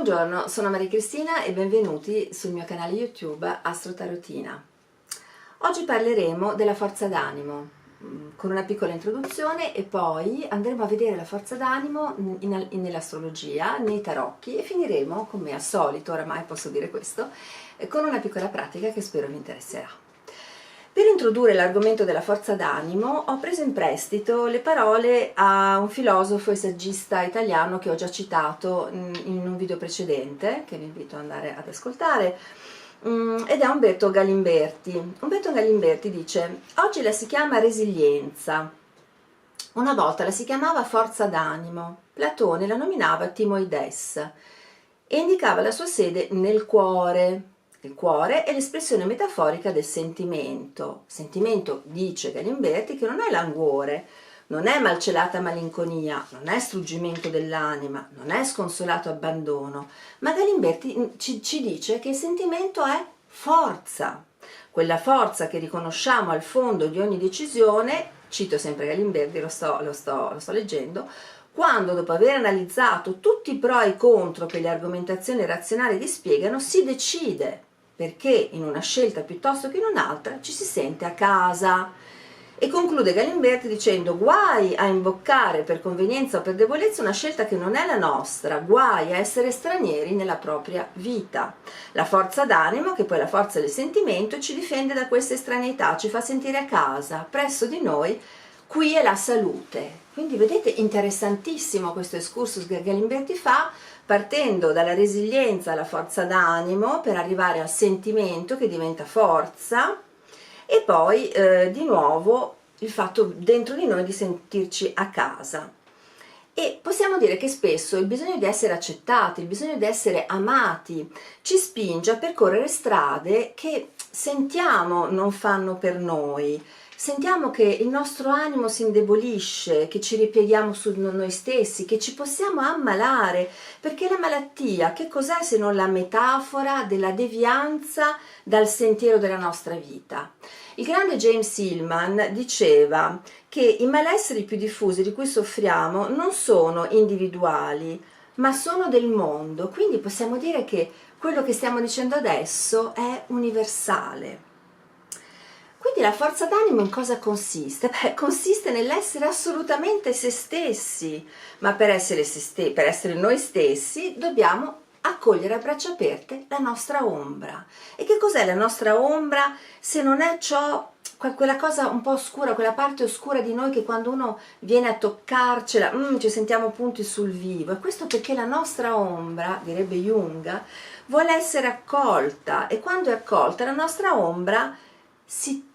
Buongiorno, sono Maria Cristina e benvenuti sul mio canale YouTube Astrotarotina. Oggi parleremo della forza d'animo con una piccola introduzione e poi andremo a vedere la forza d'animo nell'astrologia, nei tarocchi e finiremo, come al solito, oramai posso dire questo, con una piccola pratica che spero vi interesserà. Per introdurre l'argomento della forza d'animo ho preso in prestito le parole a un filosofo e saggista italiano che ho già citato in un video precedente, che vi invito ad andare ad ascoltare, ed è Umberto Galimberti. Umberto Galimberti dice: oggi la si chiama resilienza, una volta la si chiamava forza d'animo, Platone la nominava timoides e indicava la sua sede nel cuore. Il cuore è l'espressione metaforica del sentimento. Sentimento, dice Galimberti, che non è languore, non è malcelata malinconia, non è struggimento dell'anima, non è sconsolato abbandono, ma Galimberti ci dice che il sentimento è forza, quella forza che riconosciamo al fondo di ogni decisione, cito sempre Galimberti, lo sto leggendo, quando dopo aver analizzato tutti i pro e i contro che le argomentazioni razionali dispiegano, si decide, perché in una scelta piuttosto che in un'altra ci si sente a casa. E conclude Galimberti dicendo: guai a imboccare per convenienza o per debolezza una scelta che non è la nostra, guai a essere stranieri nella propria vita. La forza d'animo, che poi è la forza del sentimento, ci difende da questa estraneità, ci fa sentire a casa, presso di noi. Qui è la salute. Quindi vedete, interessantissimo questo excursus che Galimberti fa, partendo dalla resilienza alla forza d'animo per arrivare al sentimento che diventa forza e poi di nuovo il fatto dentro di noi di sentirci a casa. E possiamo dire che spesso il bisogno di essere accettati, il bisogno di essere amati ci spinge a percorrere strade che sentiamo non fanno per noi. Sentiamo che il nostro animo si indebolisce, che ci ripieghiamo su noi stessi, che ci possiamo ammalare, perché la malattia che cos'è se non la metafora della devianza dal sentiero della nostra vita? Il grande James Hillman diceva che i malesseri più diffusi di cui soffriamo non sono individuali, ma sono del mondo, quindi possiamo dire che quello che stiamo dicendo adesso è universale. Quindi la forza d'animo in cosa consiste? Beh, consiste nell'essere assolutamente se stessi, ma per essere noi stessi dobbiamo accogliere a braccia aperte la nostra ombra. E che cos'è la nostra ombra se non è quella cosa un po' oscura, quella parte oscura di noi che quando uno viene a toccarcela ci sentiamo punti sul vivo? E questo perché la nostra ombra, direbbe Jung, vuole essere accolta, e quando è accolta la nostra ombra si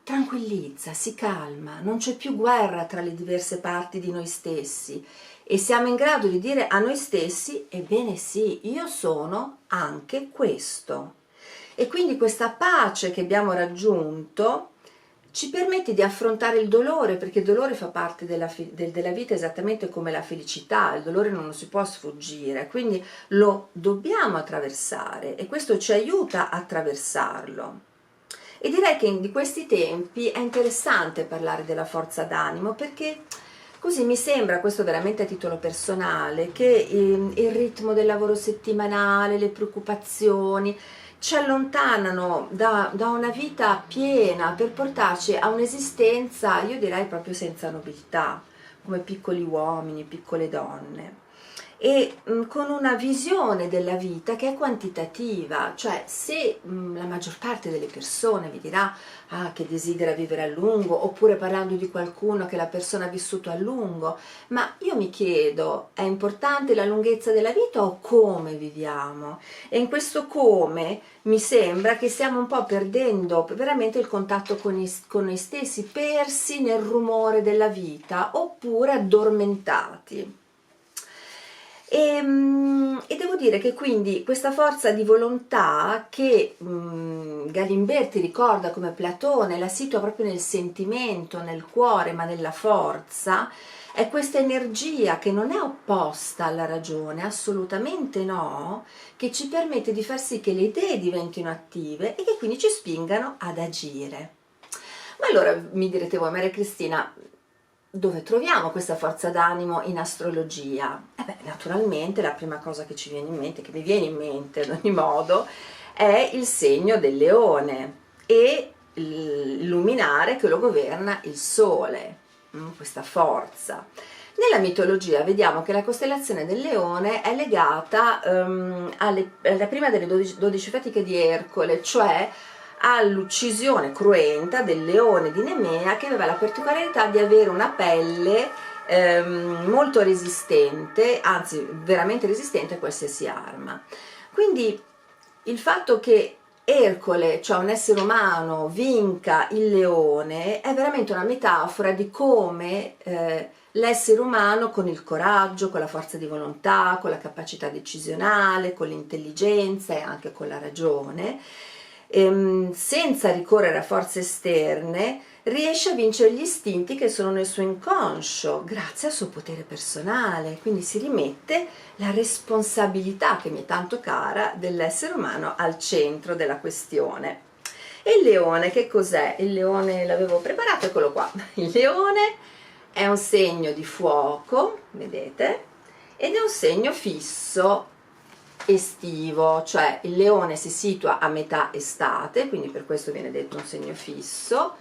tranquillizza, si calma, non c'è più guerra tra le diverse parti di noi stessi e siamo in grado di dire a noi stessi: ebbene sì, io sono anche questo. E quindi questa pace che abbiamo raggiunto ci permette di affrontare il dolore, perché il dolore fa parte della vita esattamente come la felicità. Il dolore non lo si può sfuggire, quindi lo dobbiamo attraversare e questo ci aiuta a attraversarlo. E direi che di questi tempi è interessante parlare della forza d'animo, perché così mi sembra, questo veramente a titolo personale, che il ritmo del lavoro settimanale, le preoccupazioni ci allontanano da una vita piena per portarci a un'esistenza, io direi proprio senza nobiltà, come piccoli uomini, piccole donne. E con una visione della vita che è quantitativa, cioè se la maggior parte delle persone mi dirà che desidera vivere a lungo, oppure parlando di qualcuno che la persona ha vissuto a lungo, ma io mi chiedo: è importante la lunghezza della vita o come viviamo? E in questo come mi sembra che stiamo un po' perdendo veramente il contatto con noi stessi, persi nel rumore della vita oppure addormentati. E devo dire che quindi questa forza di volontà che Galimberti ricorda come Platone, la situa proprio nel sentimento, nel cuore, ma nella forza, è questa energia che non è opposta alla ragione, assolutamente no, che ci permette di far sì che le idee diventino attive e che quindi ci spingano ad agire. Ma allora mi direte voi: Maria Cristina, dove troviamo questa forza d'animo in astrologia? Naturalmente la prima cosa che ci viene in mente, che mi viene in mente ad ogni modo, è il segno del leone e il luminare che lo governa, il sole, questa forza. Nella mitologia vediamo che la costellazione del leone è legata alla prima delle 12 fatiche di Ercole, cioè all'uccisione cruenta del leone di Nemea, che aveva la particolarità di avere una pelle molto resistente, anzi veramente resistente a qualsiasi arma. Quindi il fatto che Ercole, cioè un essere umano, vinca il leone è veramente una metafora di come l'essere umano, con il coraggio, con la forza di volontà, con la capacità decisionale, con l'intelligenza e anche con la ragione, senza ricorrere a forze esterne, riesce a vincere gli istinti che sono nel suo inconscio grazie al suo potere personale. Quindi si rimette la responsabilità, che mi è tanto cara, dell'essere umano al centro della questione. E il leone che cos'è? Il leone l'avevo preparato, eccolo qua. Il leone è un segno di fuoco, vedete, ed è un segno fisso estivo, cioè il leone si situa a metà estate, quindi per questo viene detto un segno fisso,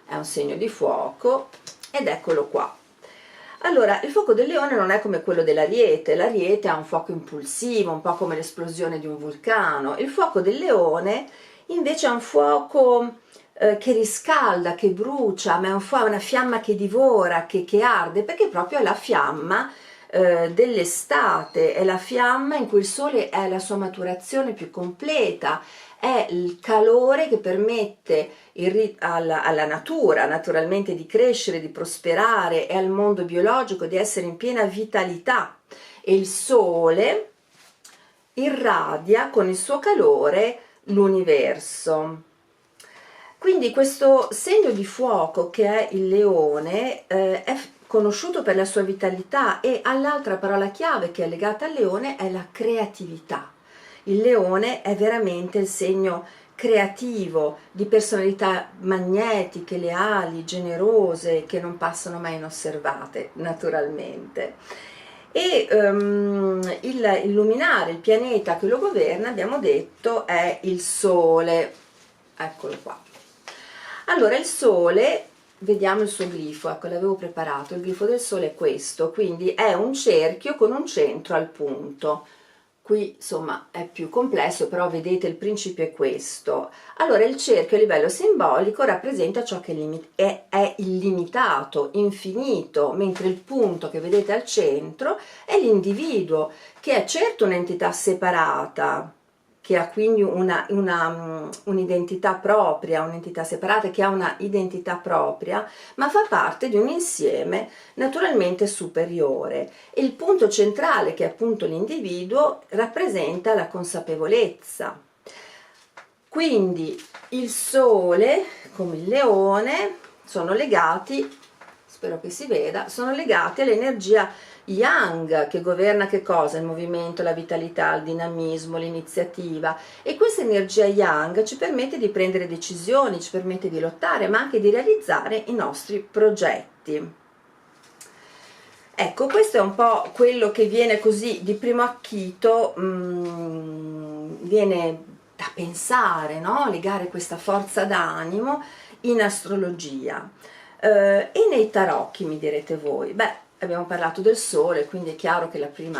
è un segno di fuoco ed eccolo qua. Allora, il fuoco del leone non è come quello dell'ariete, l'ariete ha un fuoco impulsivo, un po' come l'esplosione di un vulcano. Il fuoco del leone invece è un fuoco che riscalda, che brucia, ma è una fiamma che divora, che arde, perché proprio è la fiamma dell'estate, è la fiamma in cui il sole è la sua maturazione più completa, è il calore che permette alla natura naturalmente di crescere, di prosperare, e al mondo biologico di essere in piena vitalità, e il sole irradia con il suo calore l'universo. Quindi questo segno di fuoco che è il leone è conosciuto per la sua vitalità, e all'altra parola chiave che è legata al leone è la creatività. Il leone è veramente il segno creativo, di personalità magnetiche, leali, generose, che non passano mai inosservate, naturalmente. E il luminare, il pianeta che lo governa, abbiamo detto, è il Sole. Eccolo qua. Allora, il Sole, vediamo il suo glifo, ecco, l'avevo preparato, il glifo del Sole è questo, quindi è un cerchio con un centro al punto. Qui insomma è più complesso, però vedete il principio è questo. Allora il cerchio a livello simbolico rappresenta ciò che è illimitato, infinito, mentre il punto che vedete al centro è l'individuo, che è certo un'entità separata, che ha quindi un'identità propria, un'entità separata che ha una identità propria, ma fa parte di un insieme naturalmente superiore. E il punto centrale, che è appunto l'individuo, rappresenta la consapevolezza. Quindi il Sole, come il leone, sono legati, spero che si veda, sono legati all'energia Yang, che governa che cosa? Il movimento, la vitalità, il dinamismo, l'iniziativa, e questa energia Yang ci permette di prendere decisioni, ci permette di lottare, ma anche di realizzare i nostri progetti. Ecco, questo è un po' quello che viene così di primo acchito, viene da pensare, no? Legare questa forza d'animo in astrologia. E nei tarocchi, mi direte voi? Beh, abbiamo parlato del Sole, quindi è chiaro che il primo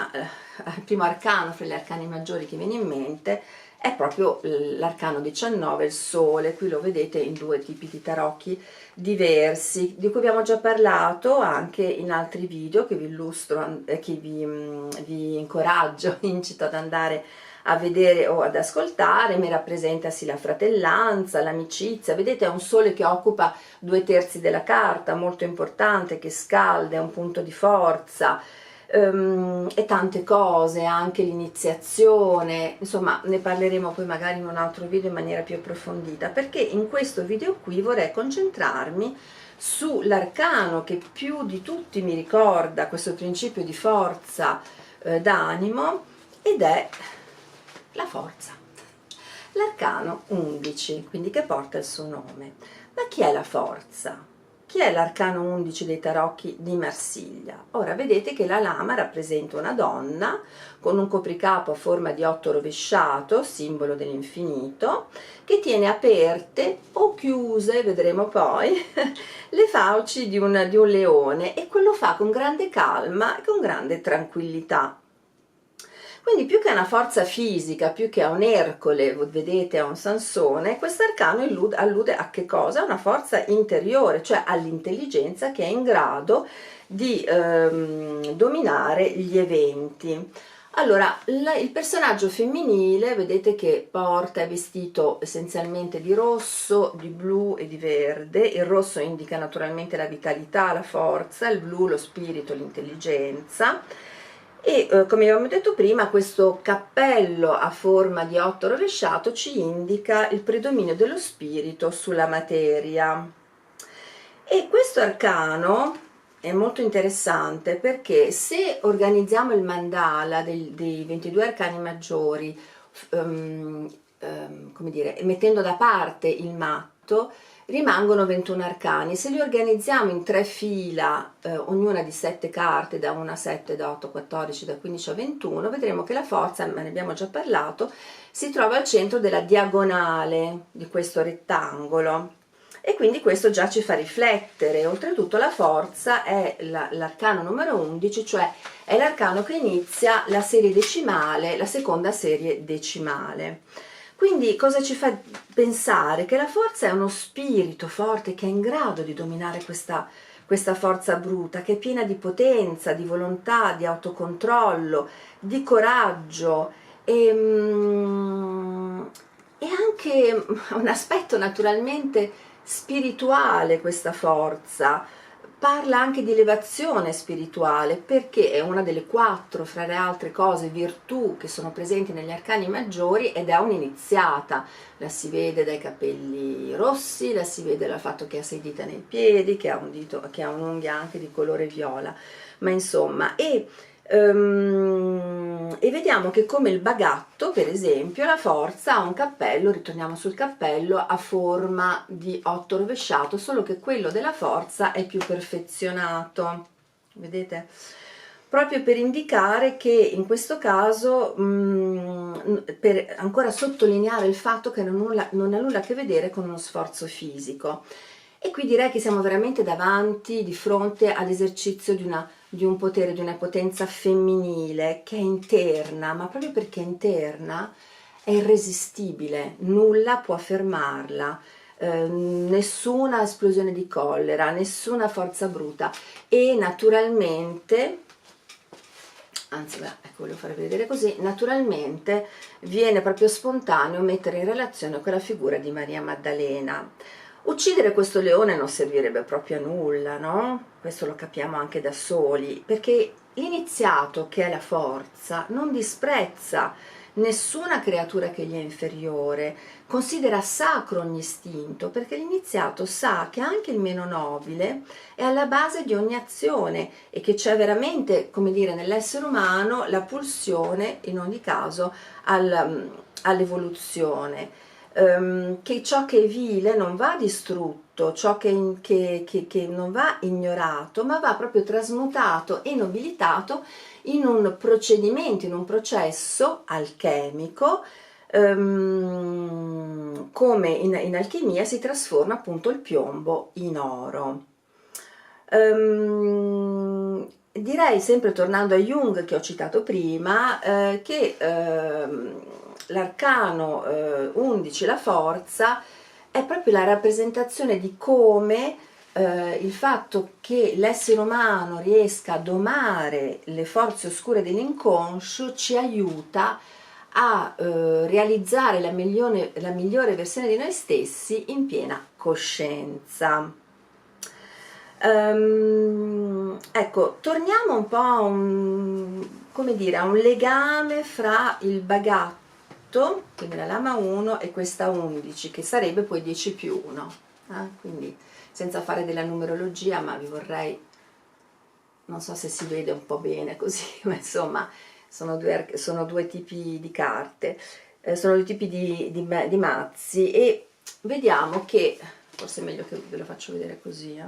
arcano fra gli arcani maggiori che viene in mente è proprio l'arcano 19, il Sole. Qui lo vedete in due tipi di tarocchi diversi, di cui abbiamo già parlato anche in altri video che vi illustro, che vi incoraggio, incito ad andare a vedere o ad ascoltare. Mi rappresenta sì la fratellanza, l'amicizia, vedete è un Sole che occupa 2/3 della carta, molto importante, che scalda, è un punto di forza, e tante cose, anche l'iniziazione, insomma ne parleremo poi magari in un altro video in maniera più approfondita, perché in questo video qui vorrei concentrarmi sull'arcano che più di tutti mi ricorda questo principio di forza d'animo, ed è la forza, l'arcano 11, quindi che porta il suo nome. Ma chi è la forza? Chi è l'arcano 11 dei tarocchi di Marsiglia? Ora vedete che la lama rappresenta una donna con un copricapo a forma di 8 rovesciato, simbolo dell'infinito, che tiene aperte o chiuse, vedremo poi, le fauci di un leone, e quello fa con grande calma e con grande tranquillità. Quindi più che a una forza fisica, più che a un Ercole, vedete, a un Sansone, questo arcano allude a che cosa? A una forza interiore, cioè all'intelligenza che è in grado di dominare gli eventi. Allora, il personaggio femminile, vedete che è vestito essenzialmente di rosso, di blu e di verde. Il rosso indica naturalmente la vitalità, la forza, il blu lo spirito, l'intelligenza. E come abbiamo detto prima, questo cappello a forma di 8 rovesciato ci indica il predominio dello spirito sulla materia. E questo arcano è molto interessante perché se organizziamo il mandala dei 22 arcani maggiori, come dire, mettendo da parte il matto, rimangono 21 arcani. Se li organizziamo in 3 fila, ognuna di 7 carte, da 1 a 7, da 8 a 14, da 15 a 21, vedremo che la forza, ma ne abbiamo già parlato, si trova al centro della diagonale di questo rettangolo. E quindi questo già ci fa riflettere. Oltretutto la forza è l'arcano numero 11, cioè è l'arcano che inizia la serie decimale, la seconda serie decimale. Quindi cosa ci fa pensare? Che la forza è uno spirito forte che è in grado di dominare questa forza bruta, che è piena di potenza, di volontà, di autocontrollo, di coraggio e anche un aspetto naturalmente spirituale. Questa forza parla anche di elevazione spirituale, perché è una delle 4 fra le altre cose virtù che sono presenti negli arcani maggiori, ed è un'iniziata. La si vede dai capelli rossi, la si vede dal fatto che ha 6 dita nei piedi, che ha un dito, che ha un'unghia anche di colore viola, ma insomma, e vediamo che come il bagatto, per esempio, la forza ha un cappello, ritorniamo sul cappello, a forma di 8 rovesciato, solo che quello della forza è più perfezionato, vedete? Proprio per indicare che in questo caso, per ancora sottolineare il fatto che non ha nulla a che vedere con uno sforzo fisico. E qui direi che siamo veramente davanti, di fronte all'esercizio di un potere, di una potenza femminile che è interna, ma proprio perché è interna è irresistibile, nulla può fermarla, nessuna esplosione di collera, nessuna forza bruta, e naturalmente, anzi ecco, voglio farvi vedere così, naturalmente viene proprio spontaneo mettere in relazione con la figura di Maria Maddalena. Uccidere questo leone non servirebbe proprio a nulla, no? Questo lo capiamo anche da soli, perché l'iniziato, che è la forza, non disprezza nessuna creatura che gli è inferiore, considera sacro ogni istinto, perché l'iniziato sa che anche il meno nobile è alla base di ogni azione e che c'è veramente, come dire, nell'essere umano la pulsione, in ogni caso, all'evoluzione. Che ciò che è vile non va distrutto, ciò che non va ignorato, ma va proprio trasmutato e nobilitato in un procedimento, in un processo alchemico, come in alchimia si trasforma appunto il piombo in oro. Direi, sempre tornando a Jung, che ho citato prima, che l'arcano 11, la forza, è proprio la rappresentazione di come il fatto che l'essere umano riesca a domare le forze oscure dell'inconscio ci aiuta a realizzare la migliore versione di noi stessi in piena coscienza. Ecco, torniamo un po' come dire, a un legame fra il bagatto, quindi la lama 1, e questa 11, che sarebbe poi 10 più 1. Quindi senza fare della numerologia, ma vi vorrei, non so se si vede un po' bene così, ma insomma sono due tipi di carte, sono due tipi di mazzi, e vediamo che, forse è meglio che ve lo faccio vedere così,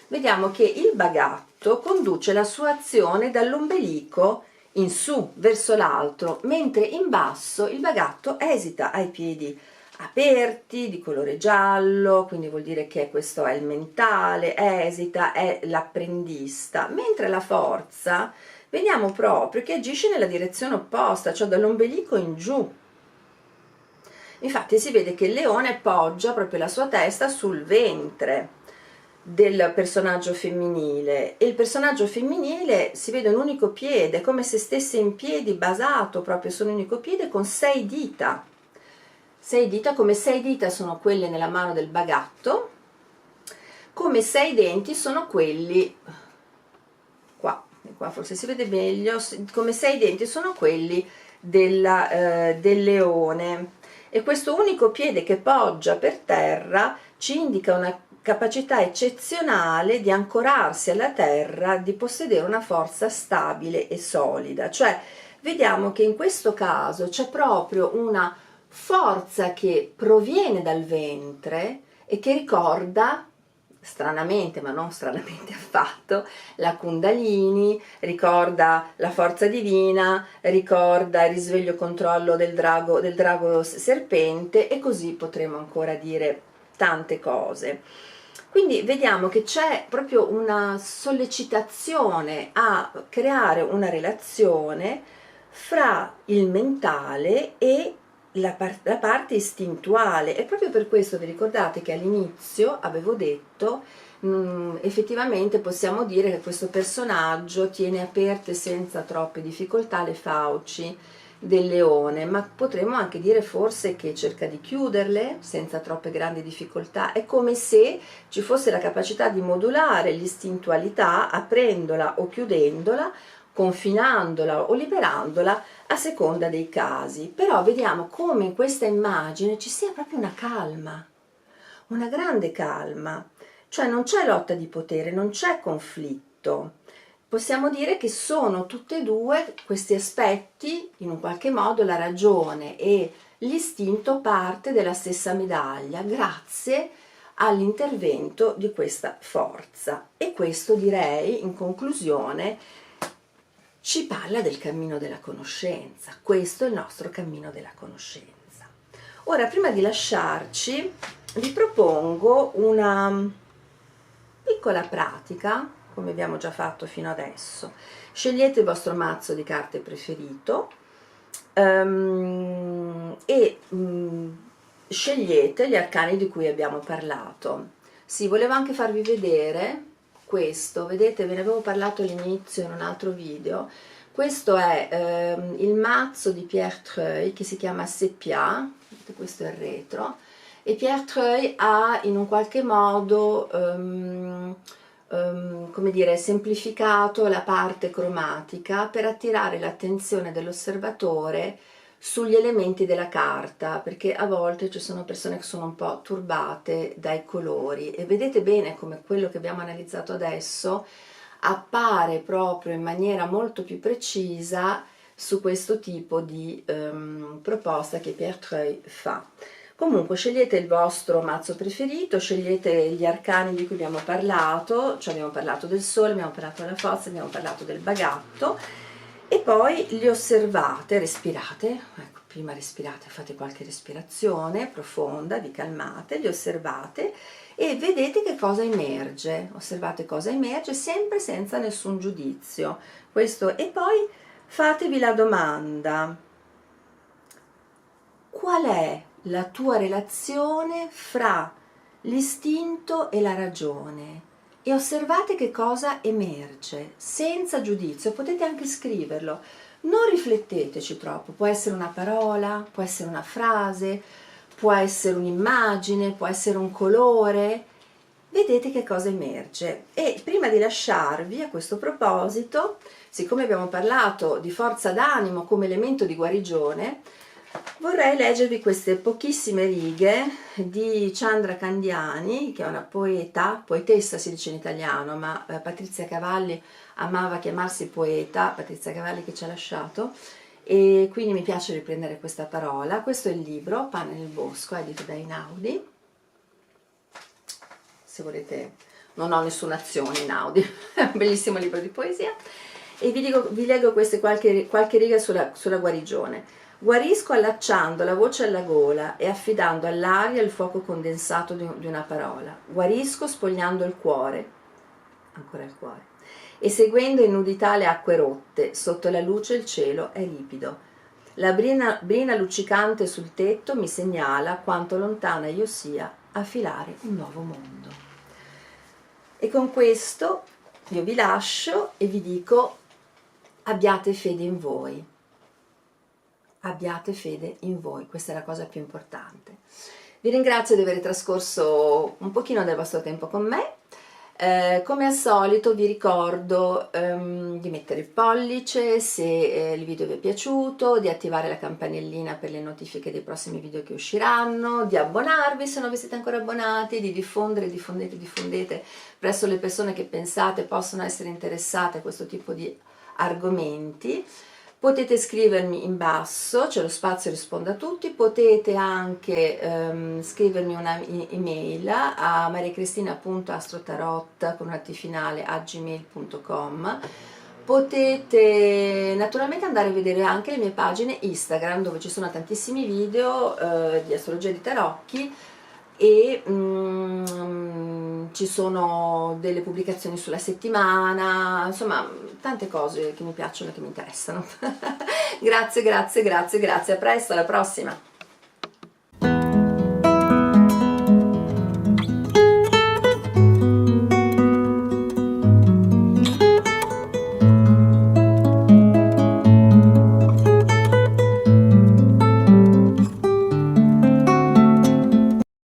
vediamo che il bagatto conduce la sua azione dall'ombelico in su verso l'alto, mentre in basso il bagatto esita, ha i piedi aperti di colore giallo, quindi vuol dire che questo è il mentale, esita, è l'apprendista, mentre la forza vediamo proprio che agisce nella direzione opposta, cioè dall'ombelico in giù. Infatti si vede che il leone poggia proprio la sua testa sul ventre del personaggio femminile, e il personaggio femminile si vede un unico piede, come se stesse in piedi basato proprio su un unico piede con 6 dita. 6 dita, come 6 dita sono quelle nella mano del bagatto, come 6 denti sono quelli qua, e qua forse si vede meglio, come 6 denti sono quelli del leone, e questo unico piede che poggia per terra ci indica una capacità eccezionale di ancorarsi alla terra, di possedere una forza stabile e solida. Cioè vediamo che in questo caso c'è proprio una forza che proviene dal ventre e che ricorda, stranamente, ma non stranamente affatto, la Kundalini, ricorda la forza divina, ricorda il risveglio controllo del drago serpente, e così potremo ancora dire tante cose. Quindi vediamo che c'è proprio una sollecitazione a creare una relazione fra il mentale e la parte istintuale. E proprio per questo vi ricordate che all'inizio avevo detto effettivamente possiamo dire che questo personaggio tiene aperte senza troppe difficoltà le fauci del leone, ma potremmo anche dire forse che cerca di chiuderle senza troppe grandi difficoltà. È come se ci fosse la capacità di modulare l'istintualità aprendola o chiudendola, confinandola o liberandola a seconda dei casi. Però vediamo come in questa immagine ci sia proprio una calma, una grande calma, cioè non c'è lotta di potere, non c'è conflitto. Possiamo dire che sono tutte e due questi aspetti, in un qualche modo la ragione e l'istinto parte della stessa medaglia, grazie all'intervento di questa forza. E questo, direi, in conclusione, ci parla del cammino della conoscenza. Questo è il nostro cammino della conoscenza. Ora, prima di lasciarci, vi propongo una piccola pratica, come abbiamo già fatto fino adesso. Scegliete il vostro mazzo di carte preferito e scegliete gli arcani di cui abbiamo parlato. Sì, volevo anche farvi vedere questo, vedete, ve ne avevo parlato all'inizio in un altro video. Questo è il mazzo di Pierre Treuil che si chiama Sepia, questo è il retro, e Pierre Treuil ha in un qualche modo come dire, semplificato la parte cromatica per attirare l'attenzione dell'osservatore sugli elementi della carta, perché a volte ci sono persone che sono un po' turbate dai colori, e vedete bene come quello che abbiamo analizzato adesso appare proprio in maniera molto più precisa su questo tipo di proposta che Pierre Treuil fa. Comunque scegliete il vostro mazzo preferito, scegliete gli arcani di cui abbiamo parlato, cioè abbiamo parlato del sole, abbiamo parlato della forza, abbiamo parlato del bagatto, e poi li osservate, respirate, ecco, prima respirate, fate qualche respirazione profonda, vi calmate, li osservate e vedete che cosa emerge, osservate cosa emerge sempre senza nessun giudizio. Questo, e poi fatevi la domanda: qual è la tua relazione fra l'istinto e la ragione? E osservate che cosa emerge, senza giudizio. Potete anche scriverlo, non rifletteteci troppo, può essere una parola, può essere una frase, può essere un'immagine, può essere un colore. Vedete che cosa emerge. E prima di lasciarvi, a questo proposito, siccome abbiamo parlato di forza d'animo come elemento di guarigione, vorrei leggervi queste pochissime righe di Chandra Candiani, che è una poetessa si dice in italiano, ma Patrizia Cavalli amava chiamarsi poeta, Patrizia Cavalli che ci ha lasciato, e quindi mi piace riprendere questa parola. Questo è il libro Pane nel bosco, edito da Einaudi, se volete non ho nessuna azione in audio, è un bellissimo libro di poesia. E vi leggo queste qualche riga sulla guarigione. Guarisco allacciando la voce alla gola e affidando all'aria il fuoco condensato di una parola. Guarisco spogliando il cuore, ancora il cuore, e seguendo in nudità le acque rotte. Sotto la luce il cielo è ripido. La brina luccicante sul tetto mi segnala quanto lontana io sia a filare un nuovo mondo. E con questo io vi lascio e vi dico: abbiate fede in voi. Abbiate fede in voi, questa è la cosa più importante. Vi ringrazio di aver trascorso un pochino del vostro tempo con me. Come al solito vi ricordo di mettere il pollice se il video vi è piaciuto, di attivare la campanellina per le notifiche dei prossimi video che usciranno, di abbonarvi se non vi siete ancora abbonati, di diffondete presso le persone che pensate possono essere interessate a questo tipo di argomenti. Potete scrivermi in basso, c'è lo spazio, rispondo a tutti. Potete anche scrivermi una email a mariacristina.astrotarot con una T finale @gmail.com. Potete naturalmente andare a vedere anche le mie pagine Instagram, dove ci sono tantissimi video di astrologia di tarocchi, e ci sono delle pubblicazioni sulla settimana, insomma tante cose che mi piacciono e che mi interessano. Grazie, a presto, alla prossima!